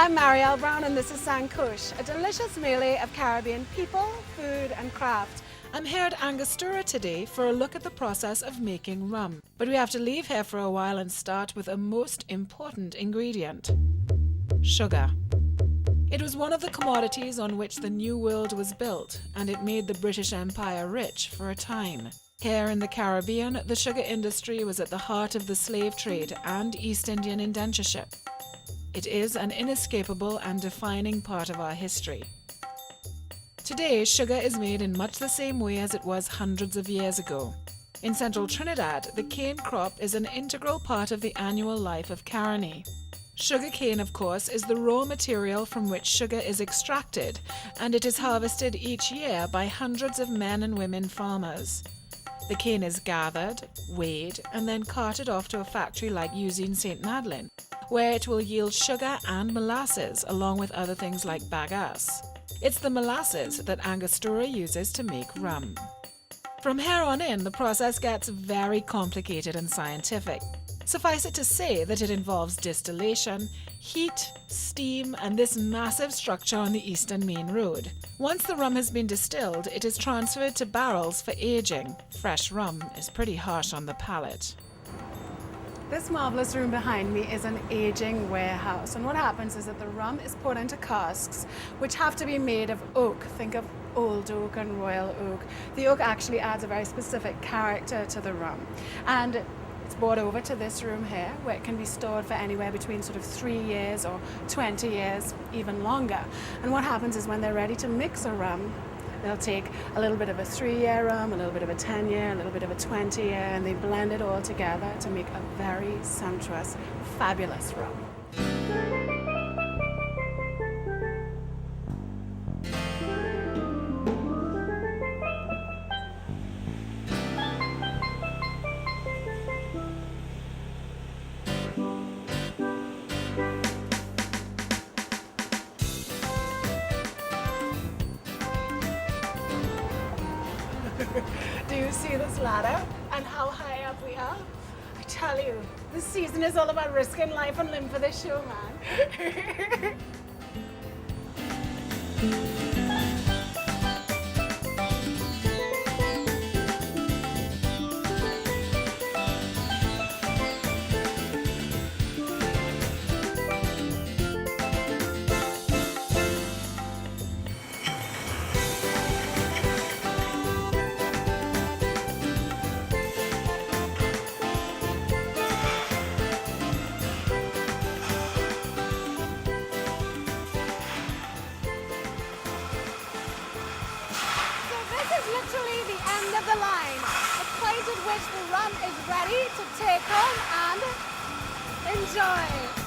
I'm Mariel Brown and this is Sankush, a delicious melee of Caribbean people, food and craft. I'm here at Angostura today for a look at the process of making rum. But we have to leave here for a while and start with a most important ingredient: sugar. It was one of the commodities on which the New World was built, and it made the British Empire rich for a time. Here in the Caribbean, the sugar industry was at the heart of the slave trade and East Indian indentureship. It is an inescapable and defining part of our history. Today, sugar is made in much the same way as it was hundreds of years ago. In central Trinidad, the cane crop is an integral part of the annual life of Caroni. Sugar cane, of course, is the raw material from which sugar is extracted, and it is harvested each year by hundreds of men and women farmers. The cane is gathered, weighed, and then carted off to a factory like Usine St. Madeleine, where it will yield sugar and molasses along with other things like bagasse. It's the molasses that Angostura uses to make rum. From here on in, the process gets very complicated and scientific. Suffice it to say that it involves distillation, heat, steam, and this massive structure on the Eastern Main Road. Once the rum has been distilled, it is transferred to barrels for aging. Fresh rum is pretty harsh on the palate. This marvelous room behind me is an aging warehouse, and what happens is that the rum is poured into casks which have to be made of oak. Think of old oak and royal oak. The oak actually adds a very specific character to the rum, and it's brought over to this room here where it can be stored for anywhere between sort of 3 years or 20 years, even longer. And what happens is when they're ready to mix a rum, they'll take a little bit of a 3-year rum, a little bit of a 10-year, a little bit of a 20-year, and they blend it all together to make a very sumptuous, fabulous rum. Do you see this ladder and how high up we are? I tell you, this season is all about risking life and limb for this show, man. Literally the end of the line, the point at which the rum is ready to take home and enjoy.